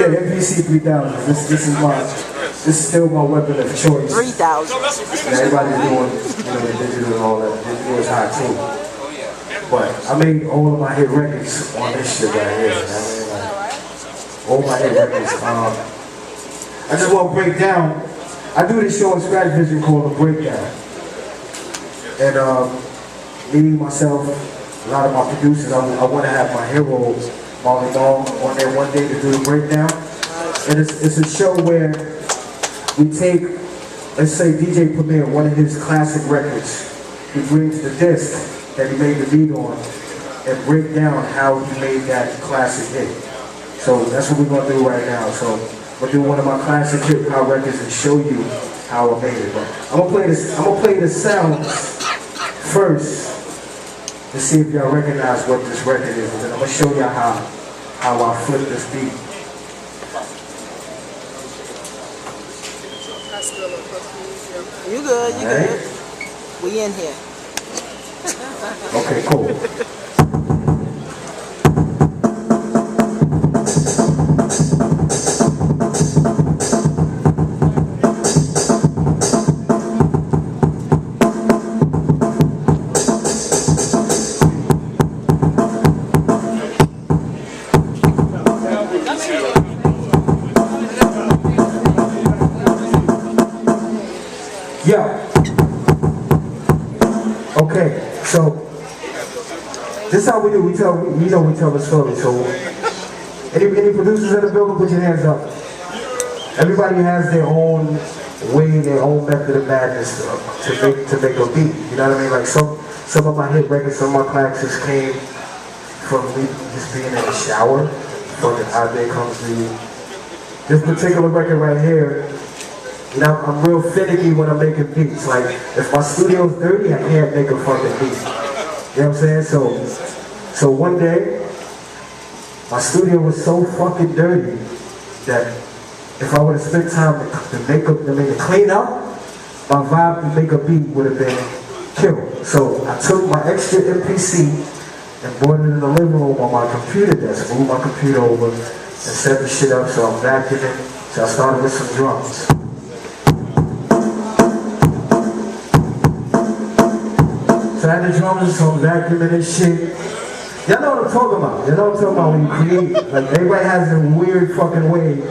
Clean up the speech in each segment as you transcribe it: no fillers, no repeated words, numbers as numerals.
Yeah, MPC 3000. This is still my weapon of choice. 3000. Everybody's doing, the digital and all that. Digital is hot too. But I made all of my hit records on this shit right here. All my hit records. I just want to break down. I do this show on Scratch Vision called The Breakdown. And me, myself, a lot of my producers, I want to have my hero, Molly Long, on there one day to do the breakdown. And it's a show where we take, let's say DJ Premier, one of his classic records, he brings the disc that he made the beat on and break down how he made that classic hit. So that's what we're going to do right now. So we'll do one of my classic hip hop records and show you how I made it. But I'm gonna play the sounds first to see if y'all recognize what this record is, and then I'm gonna show y'all how I flip this beat. You good, you good. We in here. Okay, cool. Yeah. Okay, so this is how we do. We tell the story. So any producers in the building, put your hands up. Everybody has their own way, their own method of madness to make a beat. You know what I mean? Like some of my hit records, some of my classics came from me just being in the shower. Fucking idea comes to you. This particular record right here. You know, I'm real finicky when I'm making beats. Like, if my studio's dirty, I can't make a fucking beat. You know what I'm saying? So one day, my studio was so fucking dirty that if I would have spent time to clean up, my vibe to make a beat would have been killed. So I took my extra MPC and brought it in the living room on my computer desk, moved my computer over, and set the shit up so I'm vacuuming. So I started with some drums. So I had the drums, so I'm vacuuming and shit. Y'all know what I'm talking about. You know what I'm talking about when you create. Like, everybody has a weird fucking way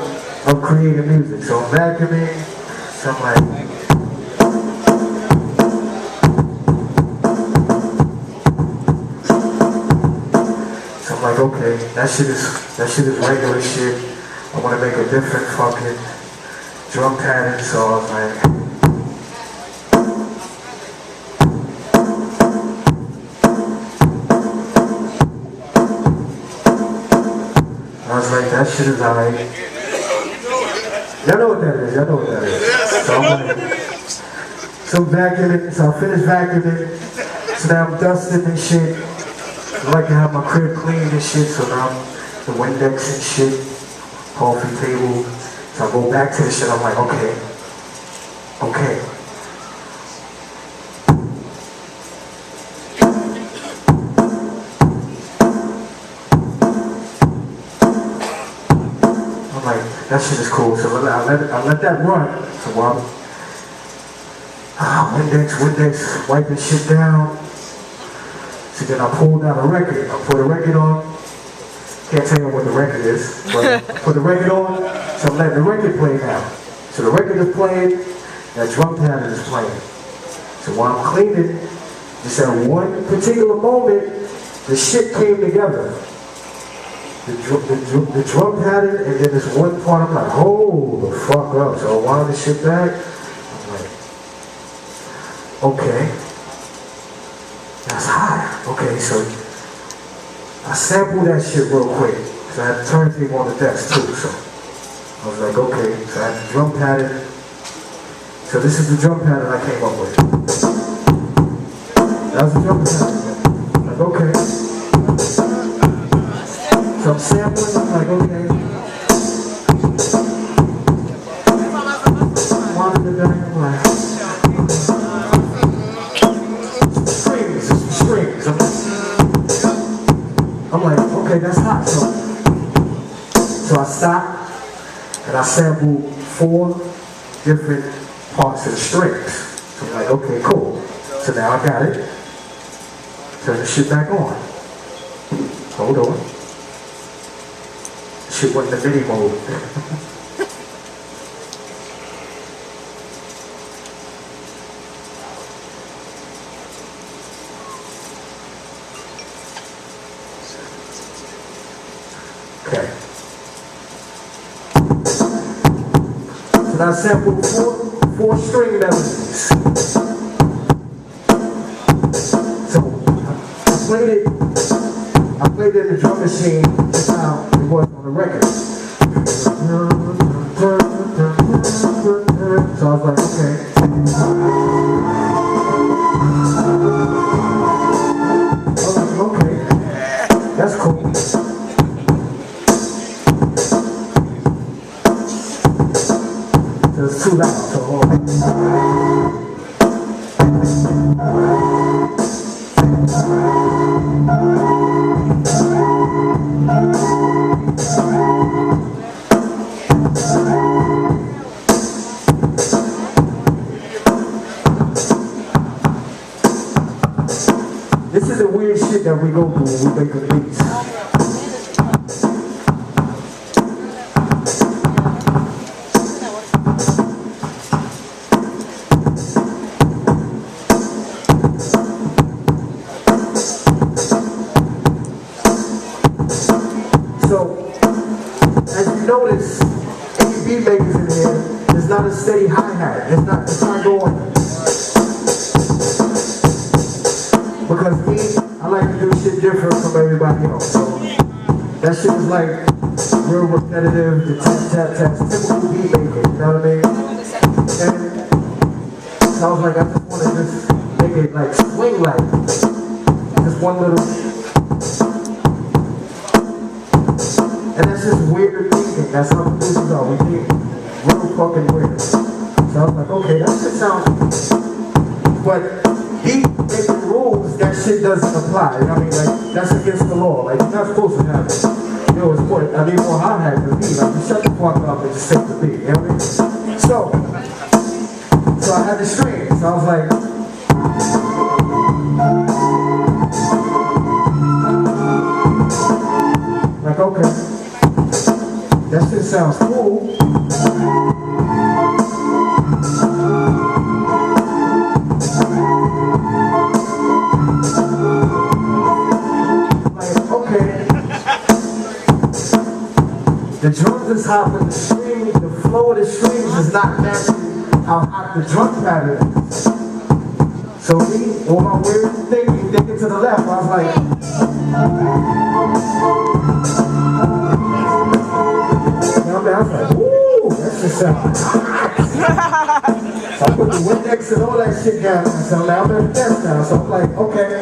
of creating music. So I'm vacuuming, so I'm like... So I'm like, okay, that shit is regular shit. I want to make a different fucking drum pattern, so I was like... I was like, that shit is alright. Y'all know what that is, y'all know what that is. So I'm like, so vacuuming, so I finished vacuuming, so now I'm dusting and shit. I like to have my crib clean and shit, so now I'm the Windex and shit, coffee table. So I go back to the shit, I'm like, okay. That shit is cool, so I let that run. So while Windex, wiping shit down. So then I pulled out a record. I put a record on. Can't tell you what the record is, but I put the record on, so I'm letting the record play now. So the record is playing, that drum pattern is playing. So while I'm cleaning, just at one particular moment, the shit came together. The drum pattern, and then this one part, I'm like, hold the fuck up. So I wound the shit back. I'm like, okay, that's high. Okay, so I sampled that shit real quick. So I had the turntable on the desk too. So I was like, okay, so I had the drum pattern. So this is the drum pattern I came up with. That was the drum pattern. Like, okay. So I'm sampling, I'm like, okay. Wanted it back, I'm like, strings. I'm like, okay, that's hot. So I stopped, and I sampled 4 different parts of the strings. So I'm like, okay, cool. So now I got it. Turn the shit back on. Hold on. Shit went into MIDI mode. Okay. So now I sampled 4 string melodies. So I played it in the drum machine just how it was on the record. So I was like, okay. Okay, that's cool. So it's too loud, so hold on. This is the weird shit that we go through when we make the beats. So, as you notice, any beat makers in here, there's not a steady hi-hat. It's not going. Because me, I like to do shit different from everybody else. So that shit is like real repetitive, the tap, typical beat maker, you know what I mean? And so I was like, I just want to just make it like swing like, just one little, and that's just weird thinking. That's how producers are. We think real fucking weird. So I was like, okay, that shit sounds, but beat making rules, that shit doesn't apply. You know what I mean? Like, that's against the law. Like, you're not supposed to have it. Yo, it's more, I need more hi-hat than beat. Like, you shut the fuck up and just take the beat. You know what I mean? So I had the strings. So I was like, okay, that shit sounds cool. The drums is hot, but the strings, the flow of the strings is not matching how hot the drum pattern is. So me, all my weird thinking to the left, I was like, I was like, woo, that shit sounds hot. So I put the Windex and all that shit down, so now I'm in the test now, so I'm like, okay.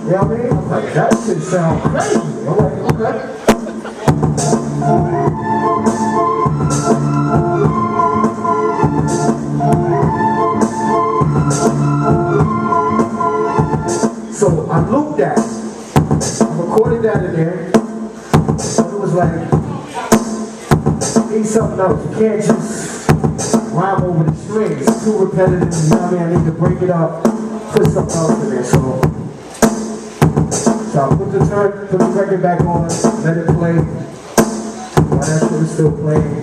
You know what I mean? I'm like, that shit sounds crazy. I'm like, okay. So I looped that. I recorded that in there. And it was like, need something else. You can't just rhyme over the strings. It's too repetitive. You know what I mean? I need to break it up, put something else in there. So I put the record back on, let it play. While that shit was still playing.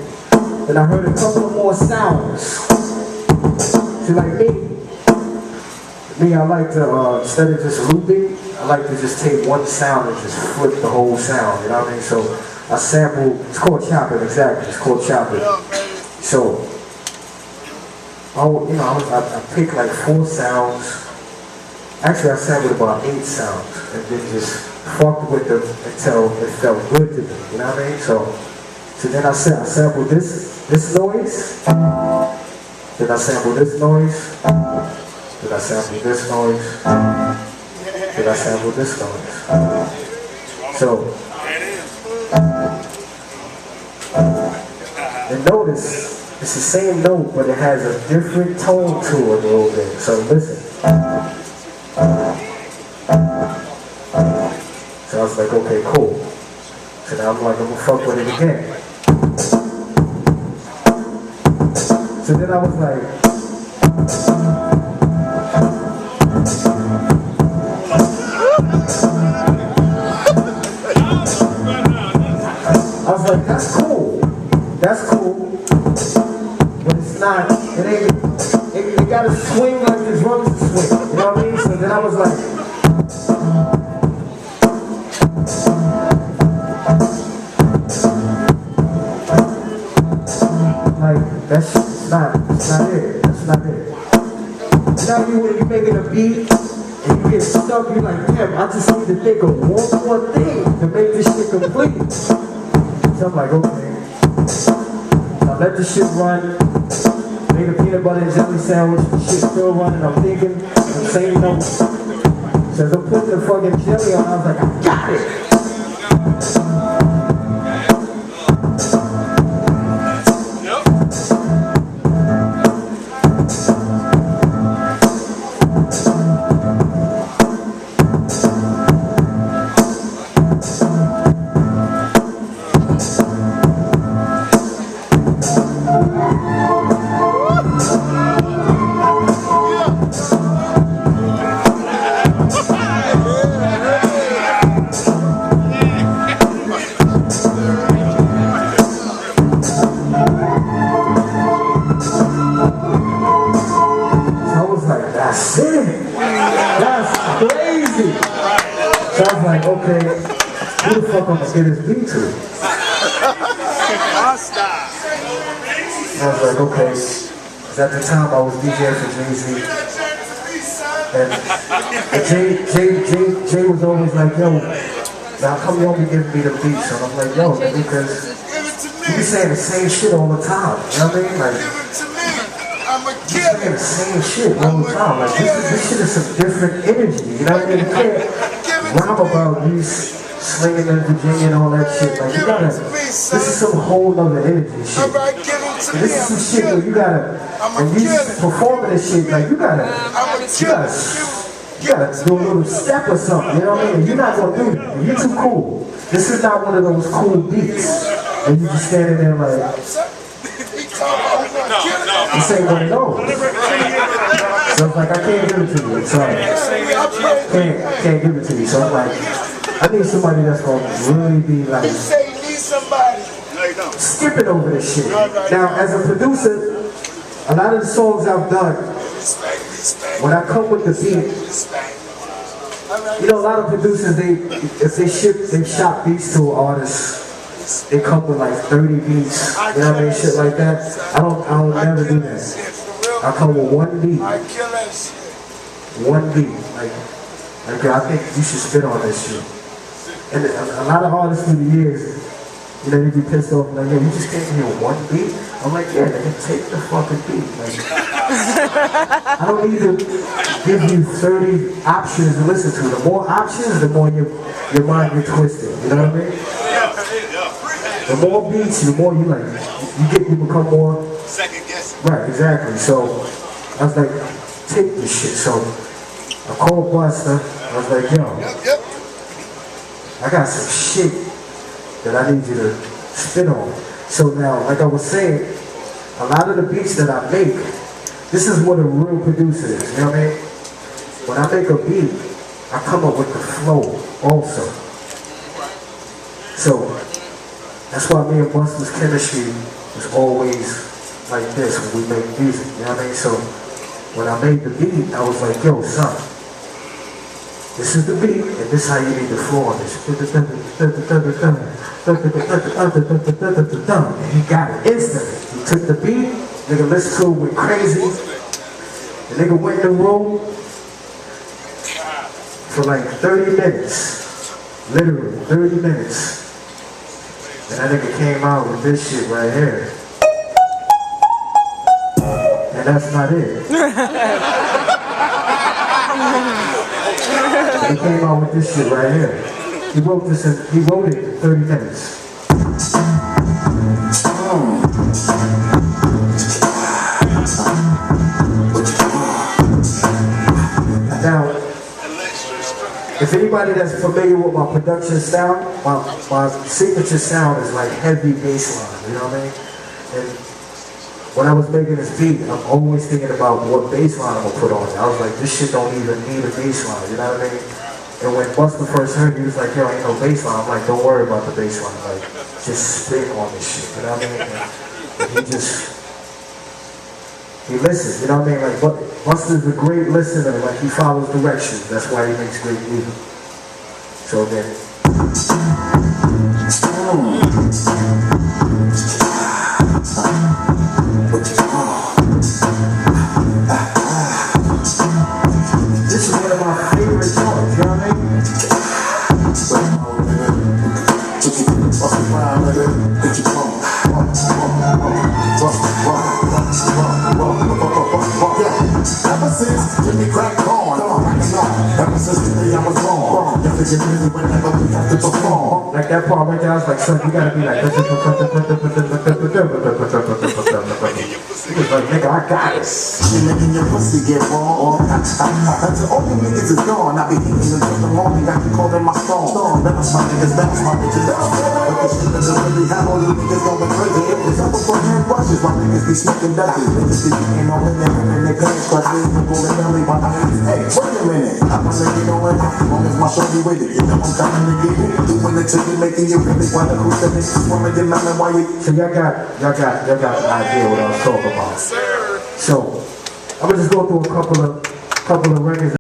Then I heard a couple of more sounds. See, like me, I like to, instead of just looping, I like to just take one sound and just flip the whole sound, you know what I mean? So I sample, it's called chopping, exactly, it's called chopping. So, I picked like 4 sounds. Actually, I sampled about 8 sounds and then just fucked with them until it felt good to me, you know what I mean? So then I sampled this noise, then I sampled this noise, then I sampled this noise, then I sampled this noise. So, and notice, it's the same note, but it has a different tone to it a little bit. So listen. So I was like, okay, cool. So now I'm like, I'm gonna fuck with it again. So then I was like, that's cool. That's cool. But it's not, it gotta swing like the drums swing. You know what I mean? So then I was like, that's not it. That's not it. Now when you're making a beat and you get stuck, you're like, damn, I just need to think of one more thing to make this shit complete. So I'm like, okay. I let the shit run, made a peanut butter and jelly sandwich, the shit's still running, I'm thinking, I'm saying no. So as I'm putting the fucking jelly on, I was like, I got it. Okay, who the fuck I'm gonna get this beat to? I was like, okay, because at the time I was DJing for Jay-Z. And Jay was always like, yo, now come you only give me the beats? And I'm like, yo, because you be saying the same shit all the time. You know what I mean? Like, you saying the same shit all the time. Like, this shit is some different energy. You know what I mean? You can't rhyme about you slinging in Virginia and all that shit. Like, you gotta, this is some whole nother energy shit. And this is some shit where you gotta, when you performing this shit, like, you gotta do a little step or something, you know what I mean? You're not gonna do that. You're too cool. This is not one of those cool beats. And you just standing there like, this ain't one of those. So it's like, I can't give it to you, sorry. Can't give it to you. So I'm like, I need somebody that's gonna really be like skipping over this shit. Now, as a producer, a lot of the songs I've done, when I come with the beat, you know, a lot of producers, if they shop beats to artists, they come with like 30 beats, you know what I mean, shit like that. I don't never do that. I come with one beat. One beat. Like, I think you should spit on this shit. And a lot of artists through the years, you know, they be pissed off, like, yo, you just came here with one beat? I'm like, yeah, nigga, take the fucking beat. Like, I don't need to give you 30 options to listen to. The more options, the more your mind gets twisted. You know what I mean? The more beats, the more you become more second guessing. Right, exactly. So I was like, take this shit. So I called Busta. I was like, yo, I got some shit that I need you to spit on. So now, like I was saying, a lot of the beats that I make, this is what a real producer is, you know what I mean? When I make a beat, I come up with the flow also. So that's why me and Busta's chemistry is always like this when we make music, you know what I mean? So when I made the beat, I was like, yo, son, this is the beat, and this is how you need to flow on this. And he got it instantly. He took the beat, nigga listened to it, went crazy. The nigga went in the room for like 30 minutes. Literally, 30 minutes. And that nigga came out with this shit right here. And that's not it. He came out with this shit right here. He wrote it in 30 minutes. Now, If anybody that's familiar with my production style, my signature sound is like heavy bass line, you know what I mean? And when I was making this beat, I'm always thinking about what bass line I'm gonna put on it. I was like, this shit don't even need a bass line, you know what I mean? And when Busta first heard it, he was like, yo, ain't no bass line. I'm like, don't worry about the bass line, like, just spit on this shit, you know what I mean? And he listens, you know what I mean? Like, Busta's a great listener, like he follows directions. That's why he makes great music. So then, this is one of my favorite songs, you know what I mean? Ever since Jimmy crack on, ever since the day I was born, you have to get busy whenever we have to perform. Like that part right there, I was like, son, you gotta be like, he was like, nigga, I got it. You making your pussy get raw. Until all the niggas is gone, I be hitting until the morning, I can call them my song. Bounce my niggas, bounce my bitches, bounce. But the shit doesn't really have all you niggas going crazy. It's up for hand brushes, my niggas be smoking dusty. Niggas be getting all in there and they pants, cause they ain't going belly by my niggas. Hey, wait a minute, I'm gonna let you know it. As long as my shorty with it, you know I'm coming to get it. Doing it till you making you really wanna who's the niggas wanna get mad and why you. So y'all got an idea what I was talking about. So I'm gonna just go through a couple of records.